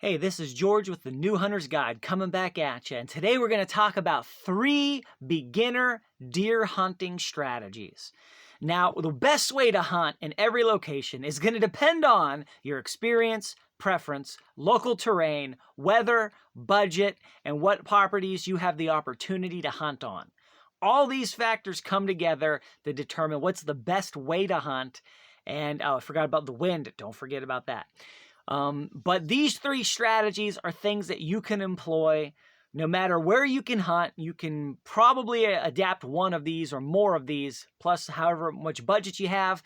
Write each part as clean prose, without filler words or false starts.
Hey, this is George with the New Hunter's Guide coming back at you. And today we're going to talk about 3 beginner deer hunting strategies. Now, the best way to hunt in every location is going to depend on your experience, preference, local terrain, weather, budget, and what properties you have the opportunity to hunt on. All these factors come together to determine what's the best way to hunt. And I forgot about the wind. Don't forget about that. But these 3 strategies are things that you can employ no matter where you can hunt. You can probably adapt one of these or more of these, plus however much budget you have.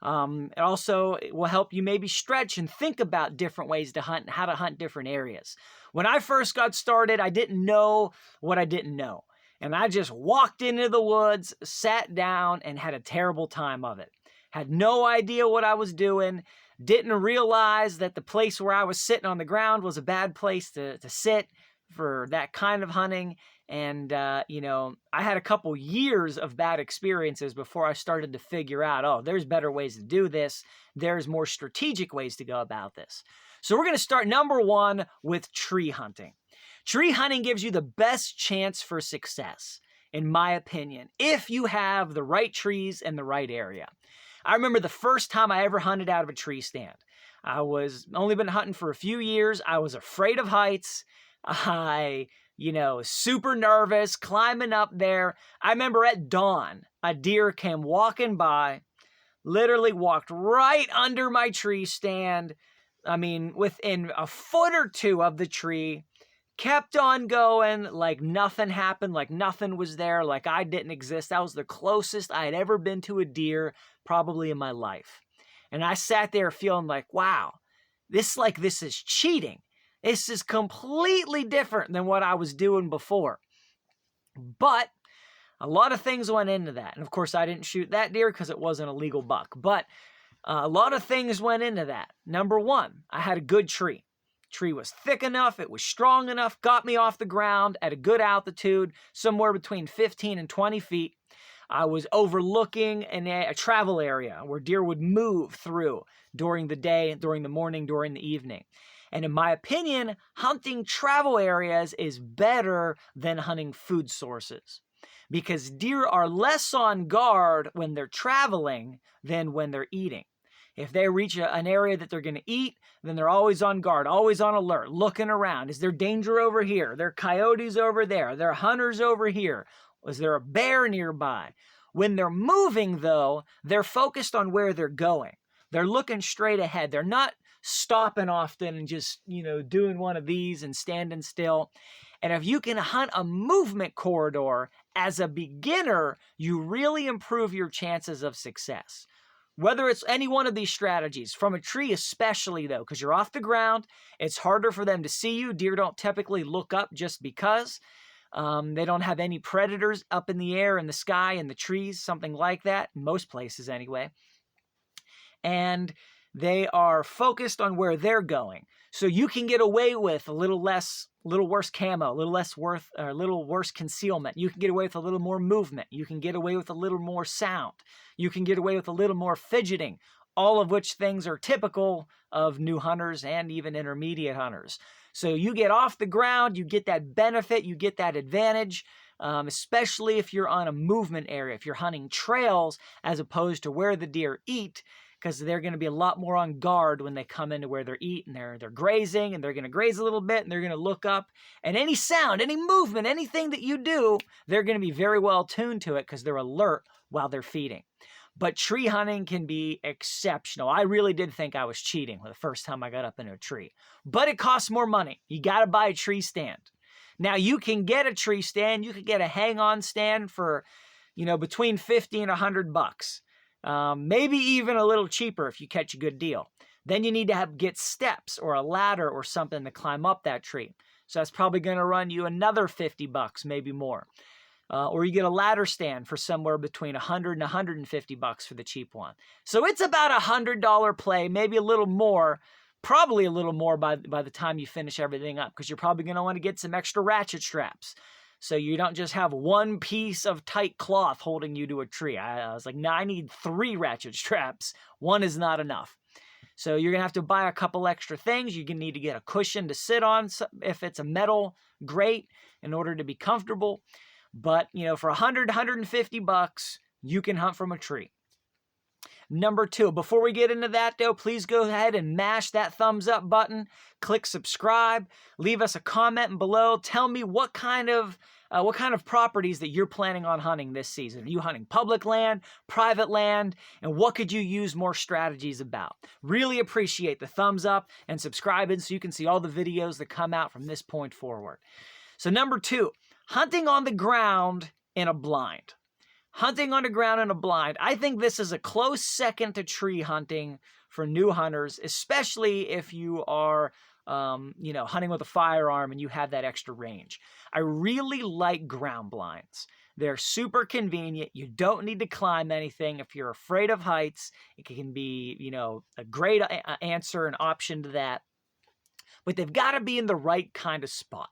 It also will help you maybe stretch and think about different ways to hunt and how to hunt different areas. When I first got started, I didn't know what I didn't know. And I just walked into the woods, sat down, and had a terrible time of it. Had no idea what I was doing. Didn't realize that the place where I was sitting on the ground was a bad place to sit for that kind of hunting. And, I had a couple years of bad experiences before I started to figure out, oh, there's better ways to do this. There's more strategic ways to go about this. So we're going to start number 1 with tree hunting. Tree hunting gives you the best chance for success, in my opinion, if you have the right trees in the right area. I remember the first time I ever hunted out of a tree stand. I was only been hunting for a few years. I was afraid of heights. I, super nervous climbing up there. I remember at dawn, a deer came walking by, literally walked right under my tree stand. I mean, within a foot or 2 of the tree, kept on going like nothing happened, like nothing was there, like I didn't exist. That was the closest I had ever been to a deer probably in my life. And I sat there feeling like, wow, this is cheating. This is completely different than what I was doing before. But a lot of things went into that. And of course, I didn't shoot that deer because it wasn't a legal buck. But a lot of things went into that. Number 1, I had a good tree. Tree was thick enough, it was strong enough, got me off the ground at a good altitude, somewhere between 15 and 20 feet. I was overlooking a travel area where deer would move through during the day, during the morning, during the evening. And in my opinion, hunting travel areas is better than hunting food sources, because deer are less on guard when they're traveling than when they're eating. If they reach an area that they're going to eat, then they're always on guard, always on alert, looking around. Is there danger over here? Are there coyotes over there? Are there hunters over here? Was there a bear nearby? When they're moving, though, they're focused on where they're going. They're looking straight ahead. They're not stopping often and just, doing one of these and standing still. And if you can hunt a movement corridor as a beginner, you really improve your chances of success. Whether it's any one of these strategies, from a tree especially though, because you're off the ground, it's harder for them to see you. Deer don't typically look up just because. They don't have any predators up in the air, in the sky, in the trees, something like that, in most places anyway. And they are focused on where they're going. So you can get away with a little worse camo, a little worse concealment. You can get away with a little more movement. You can get away with a little more sound. You can get away with a little more fidgeting, all of which things are typical of new hunters and even intermediate hunters. So you get off the ground, you get that benefit, you get that advantage, especially if you're on a movement area, if you're hunting trails as opposed to where the deer eat, because they're going to be a lot more on guard when they come into where they're eating. They're grazing, and they're going to graze a little bit, and they're going to look up. And any sound, any movement, anything that you do, they're going to be very well tuned to it because they're alert while they're feeding. But tree hunting can be exceptional. I really did think I was cheating the first time I got up into a tree. But it costs more money. You got to buy a tree stand. Now, you can get a tree stand. You can get a hang-on stand for, between $50 and $100. Maybe even a little cheaper if you catch a good deal. Then you need to get steps or a ladder or something to climb up that tree. So that's probably going to run you another $50, maybe more. Or you get a ladder stand for somewhere between $100 and $150 for the cheap one. So it's about $100 play, maybe a little more, probably a little more by the time you finish everything up, because you're probably going to want to get some extra ratchet straps. So you don't just have one piece of tight cloth holding you to a tree. I was like, no, I need 3 ratchet straps. One is not enough. So you're going to have to buy a couple extra things. You're going to need to get a cushion to sit on if it's a metal grate in order to be comfortable. But, for 100, 150 bucks, you can hunt from a tree. Number 2, before we get into that though, please go ahead and mash that thumbs up button, click subscribe, leave us a comment below. Tell me what kind of properties that you're planning on hunting this season. Are you hunting public land, private land, and what could you use more strategies about? Really appreciate the thumbs up and subscribing so you can see all the videos that come out from this point forward. So number 2, hunting on the ground in a blind. Hunting on the ground in a blind. I think this is a close second to tree hunting for new hunters, especially if you are, hunting with a firearm and you have that extra range. I really like ground blinds. They're super convenient. You don't need to climb anything. If you're afraid of heights, it can be, a great answer, an option to that. But they've got to be in the right kind of spot.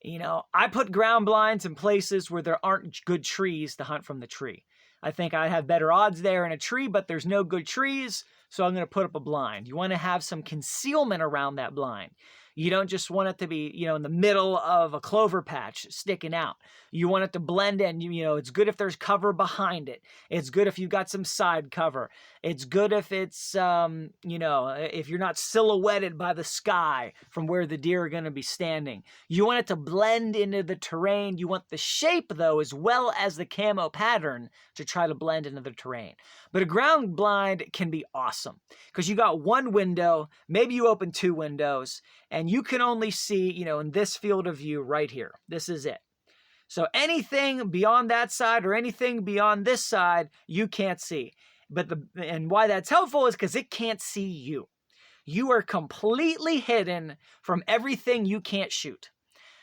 I put ground blinds in places where there aren't good trees to hunt from the tree. I think I have better odds there in a tree, but there's no good trees, so I'm going to put up a blind. You want to have some concealment around that blind. You don't just want it to be, in the middle of a clover patch sticking out. You want it to blend in. It's good if there's cover behind it. It's good if you've got some side cover. It's good if it's, if you're not silhouetted by the sky from where the deer are going to be standing. You want it to blend into the terrain. You want the shape, though, as well as the camo pattern to try to blend into the terrain. But a ground blind can be awesome because you got one window, maybe you open 2 windows, and you can only see, in this field of view right here. This is it. So anything beyond that side or anything beyond this side, you can't see. And why that's helpful is because it can't see you. You are completely hidden from everything you can't shoot.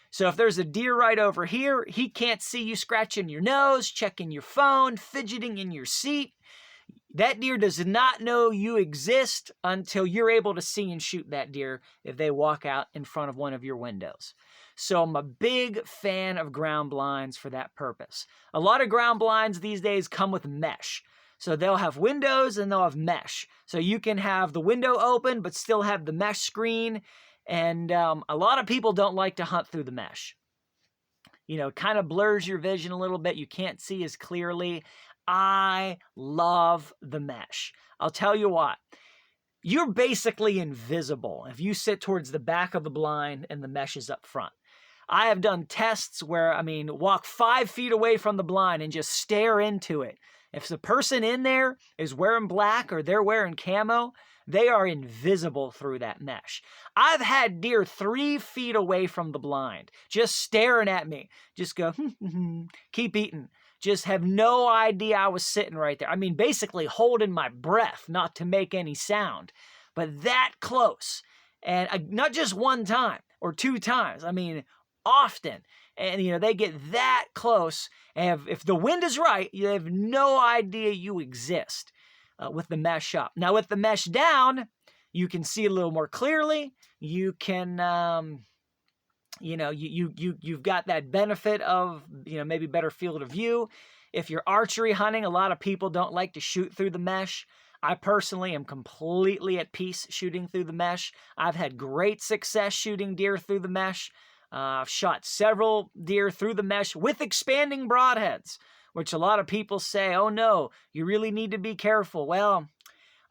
So if there's a deer right over here, he can't see you scratching your nose, checking your phone, fidgeting in your seat. That deer does not know you exist until you're able to see and shoot that deer if they walk out in front of one of your windows. So I'm a big fan of ground blinds for that purpose. A lot of ground blinds these days come with mesh. So they'll have windows and they'll have mesh. So you can have the window open but still have the mesh screen. And a lot of people don't like to hunt through the mesh. It kind of blurs your vision a little bit. You can't see as clearly. I love the mesh. I'll tell you what. You're basically invisible if you sit towards the back of the blind and the mesh is up front. I have done tests where, walk 5 feet away from the blind and just stare into it. If the person in there is wearing black or they're wearing camo, they are invisible through that mesh. I've had deer 3 feet away from the blind, just staring at me. Just go, keep eating. Just have no idea I was sitting right there. Basically holding my breath not to make any sound. But that close. And not just one time or 2 times. Often. And, they get that close. And if the wind is right, you have no idea you exist with the mesh up. Now, with the mesh down, you can see a little more clearly. You can... you've got that benefit of, maybe better field of view. If you're archery hunting, a lot of people don't like to shoot through the mesh. I personally am completely at peace shooting through the mesh. I've had great success shooting deer through the mesh. I've shot several deer through the mesh with expanding broadheads, which a lot of people say, oh no, you really need to be careful. Well,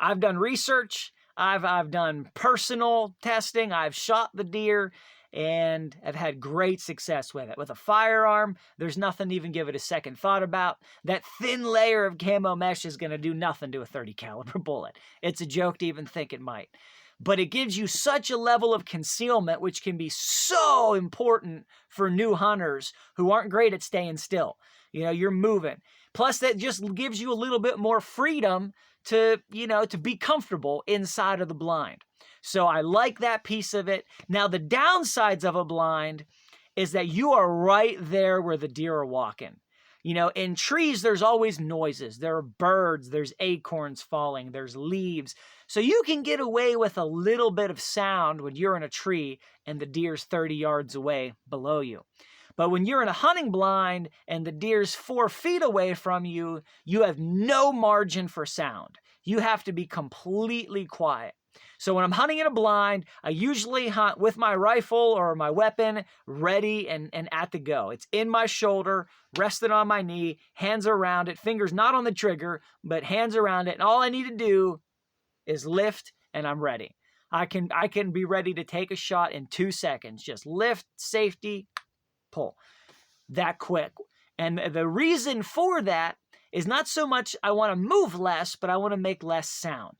I've done research. I've done personal testing. I've shot the deer. And I've had great success with it. With a firearm, there's nothing to even give it a second thought about. That thin layer of camo mesh is going to do nothing to a .30 caliber bullet. It's a joke to even think it might. But it gives you such a level of concealment, which can be so important for new hunters who aren't great at staying still. You're moving. Plus, that just gives you a little bit more freedom to be comfortable inside of the blind. So I like that piece of it. Now, the downsides of a blind is that you are right there where the deer are walking. In trees, there's always noises. There are birds, there's acorns falling, there's leaves. So you can get away with a little bit of sound when you're in a tree and the deer's 30 yards away below you. But when you're in a hunting blind and the deer's 4 feet away from you, you have no margin for sound. You have to be completely quiet. So when I'm hunting in a blind, I usually hunt with my rifle or my weapon ready and at the go. It's in my shoulder, rested on my knee, hands around it, fingers not on the trigger, but hands around it. And all I need to do is lift and I'm ready. I can be ready to take a shot in 2 seconds. Just lift, safety, pull. That quick. And the reason for that is not so much I want to move less, but I want to make less sound.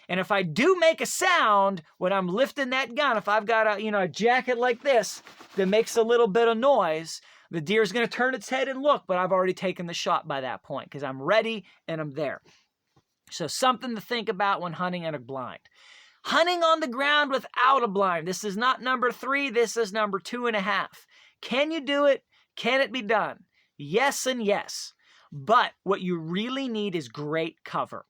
And if I do make a sound when I'm lifting that gun, if I've got a jacket like this that makes a little bit of noise, the deer's going to turn its head and look, but I've already taken the shot by that point because I'm ready and I'm there. So something to think about when hunting in a blind. Hunting on the ground without a blind. This is not number 3. This is number 2.5. Can you do it? Can it be done? Yes and yes. But what you really need is great cover.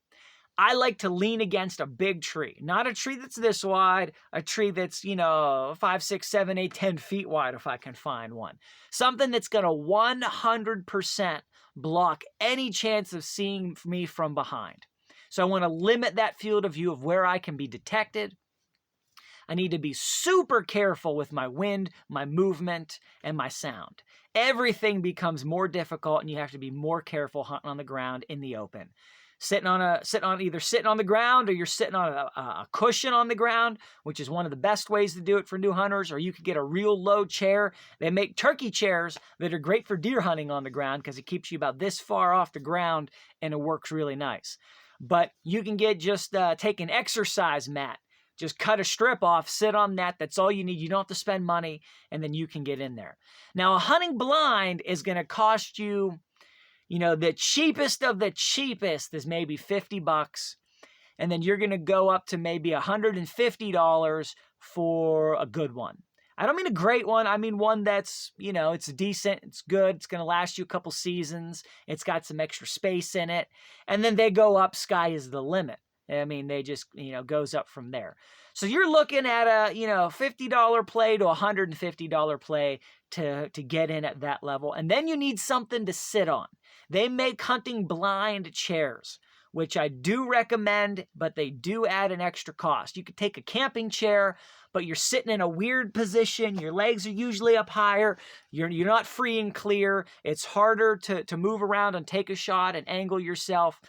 I like to lean against a big tree, not a tree that's this wide, a tree that's, 5, 6, 7, 8, 10 feet wide if I can find one. Something that's going to 100% block any chance of seeing me from behind. So I want to limit that field of view of where I can be detected. I need to be super careful with my wind, my movement, and my sound. Everything becomes more difficult and you have to be more careful hunting on the ground in the open. Sitting on the ground or you're sitting on a cushion on the ground, which is one of the best ways to do it for new hunters, or you could get a real low chair. They make turkey chairs that are great for deer hunting on the ground because it keeps you about this far off the ground and it works really nice. But you can take an exercise mat, just cut a strip off, sit on that. That's all you need. You don't have to spend money and then you can get in there. Now a hunting blind is going to cost you, the cheapest of the cheapest is maybe $50. And then you're going to go up to maybe $150 for a good one. I don't mean a great one. I mean one that's, it's decent. It's good. It's going to last you a couple seasons. It's got some extra space in it. And then they go up. Sky is the limit. I mean, they just, goes up from there. So you're looking at a, $50 play to $150 play to get in at that level. And then you need something to sit on. They make hunting blind chairs, which I do recommend, but they do add an extra cost. You could take a camping chair, but you're sitting in a weird position. Your legs are usually up higher. You're not free and clear. It's harder to move around and take a shot and angle yourself.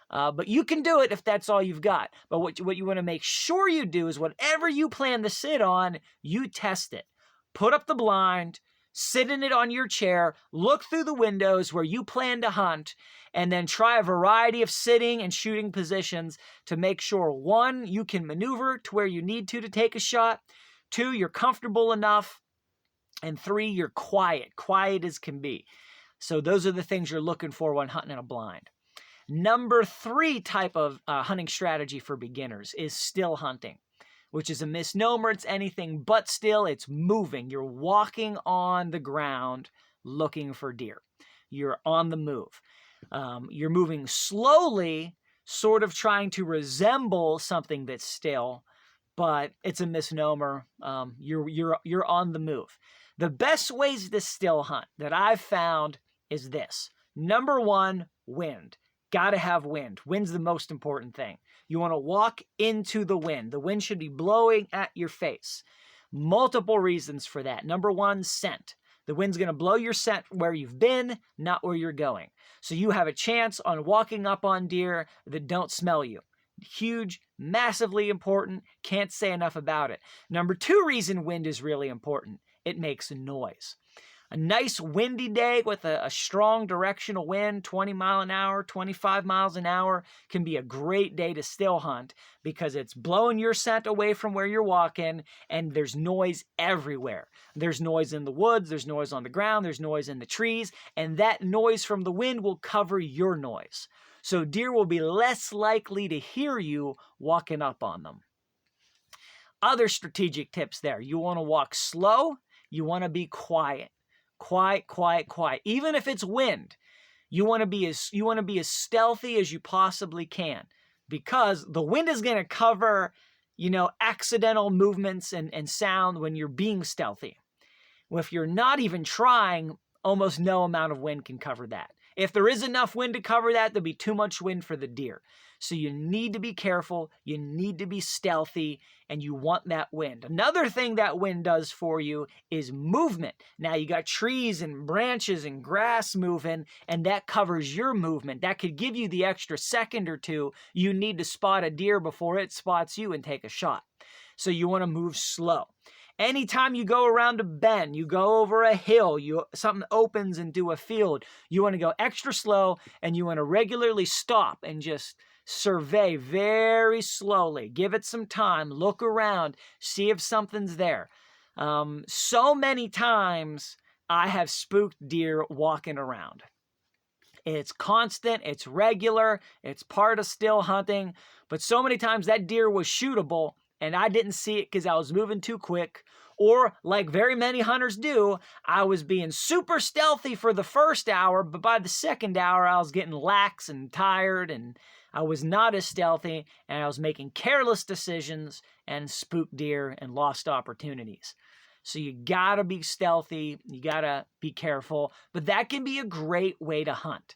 But you can do it if that's all you've got. But what you want to make sure you do is whatever you plan to sit on, you test it. Put up the blind, sit in it on your chair, look through the windows where you plan to hunt, and then try a variety of sitting and shooting positions to make sure, 1, you can maneuver to where you need to take a shot, 2, you're comfortable enough, and 3, you're quiet as can be. So those are the things you're looking for when hunting in a blind. Number 3 type of hunting strategy for beginners is still hunting, which is a misnomer. It's anything but still. It's moving. You're walking on the ground looking for deer. You're on the move. You're moving slowly, sort of trying to resemble something that's still, but it's a misnomer. You're on the move. The best ways to still hunt that I've found is this. Number 1, wind. Got to have wind. Wind's the most important thing. You want to walk into the wind. The wind should be blowing at your face. Multiple reasons for that. Number 1, scent. The wind's going to blow your scent where you've been, not where you're going. So you have a chance on walking up on deer that don't smell you. Huge, massively important. Can't say enough about it. Number 2 reason wind is really important. It makes noise. A nice windy day with a strong directional wind, 20 mile an hour, 25 miles an hour, can be a great day to still hunt because it's blowing your scent away from where you're walking and there's noise everywhere. There's noise in the woods, there's noise on the ground, there's noise in the trees, and that noise from the wind will cover your noise. So deer will be less likely to hear you walking up on them. Other strategic tips there. You want to walk slow, you want to be quiet. Quiet. Even if it's wind, you want to be as stealthy as you possibly can because the wind is going to cover, accidental movements and sound when you're being stealthy. Well, if you're not even trying, almost no amount of wind can cover that. If there is enough wind to cover that, there'll be too much wind for the deer. So you need to be careful, you need to be stealthy, and you want that wind. Another thing that wind does for you is movement. Now you got trees and branches and grass moving, and that covers your movement. That could give you the extra second or two you need to spot a deer before it spots you and take a shot. So you want to move slow. Anytime you go around a bend, you go over a hill, something opens into a field, you want to go extra slow, and you want to regularly stop and just survey very slowly. Give it some time, look around, see if something's there. So many times I have spooked deer walking around. It's constant, it's regular, it's part of still hunting, but so many times that deer was shootable and I didn't see it because I was moving too quick, or like very many hunters do, I was being super stealthy for the first hour, but by the second hour I was getting lax and tired, and I was not as stealthy, and I was making careless decisions and spooked deer and lost opportunities. So you gotta be stealthy, you gotta be careful, but that can be a great way to hunt.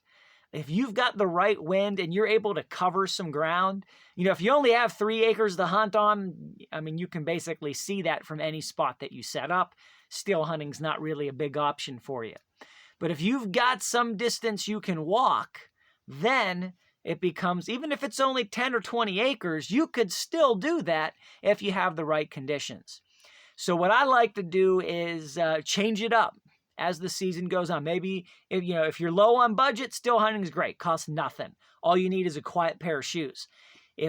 If you've got the right wind and you're able to cover some ground, if you only have 3 acres to hunt on, you can basically see that from any spot that you set up. Still hunting's not really a big option for you. But if you've got some distance you can walk, then it becomes, even if it's only 10 or 20 acres, you could still do that if you have the right conditions. So what I like to do is change it up as the season goes on. Maybe if you're low on budget, still hunting is great. Costs nothing. All you need is a quiet pair of shoes. But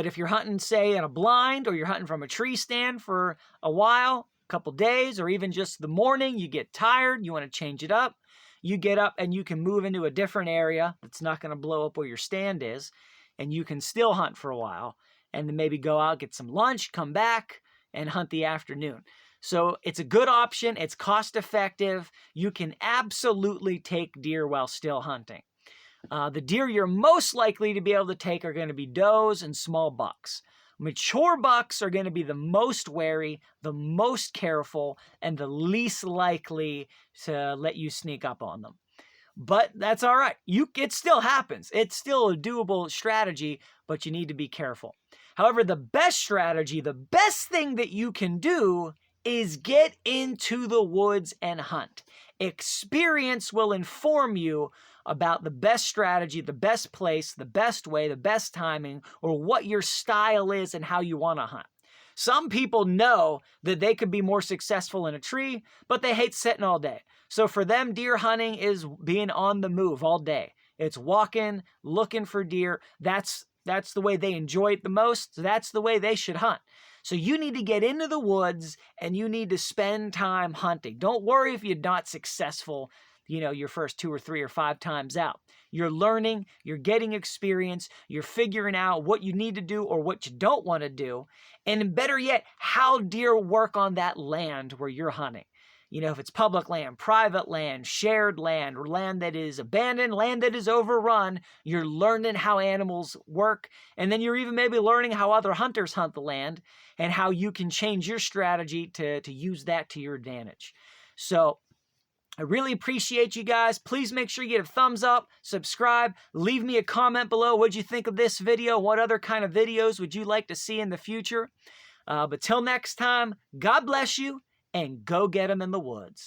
if you're hunting, say, in a blind, or you're hunting from a tree stand for a while, a couple days, or even just the morning, you get tired, you want to change it up. You get up and you can move into a different area that's not going to blow up where your stand is, and you can still hunt for a while, and then maybe go out, get some lunch, come back, and hunt the afternoon. So it's a good option. It's cost effective. You can absolutely take deer while still hunting. The deer you're most likely to be able to take are going to be does and small bucks. Mature bucks are going to be the most wary, the most careful, and the least likely to let you sneak up on them. But that's all right. It still happens. It's still a doable strategy, but you need to be careful. However, the best strategy, the best thing that you can do is get into the woods and hunt. Experience will inform you about the best strategy, the best place, the best way, the best timing, or what your style is and how you want to hunt. Some people know that they could be more successful in a tree, but they hate sitting all day. So for them, deer hunting is being on the move all day. It's walking, looking for deer. That's the way they enjoy it the most. So that's the way they should hunt. So you need to get into the woods and you need to spend time hunting. Don't worry if you're not successful, your first 2 or 3 or 5 times out. You're learning, you're getting experience, you're figuring out what you need to do or what you don't want to do, and better yet, how deer work on that land where you're hunting. If it's public land, private land, shared land, or land that is abandoned, land that is overrun, you're learning how animals work, and then you're even maybe learning how other hunters hunt the land and how you can change your strategy to use that to your advantage. So I really appreciate you guys. Please make sure you get a thumbs up, subscribe, leave me a comment below. What'd you think of this video? What other kind of videos would you like to see in the future? But till next time, God bless you, and go get them in the woods.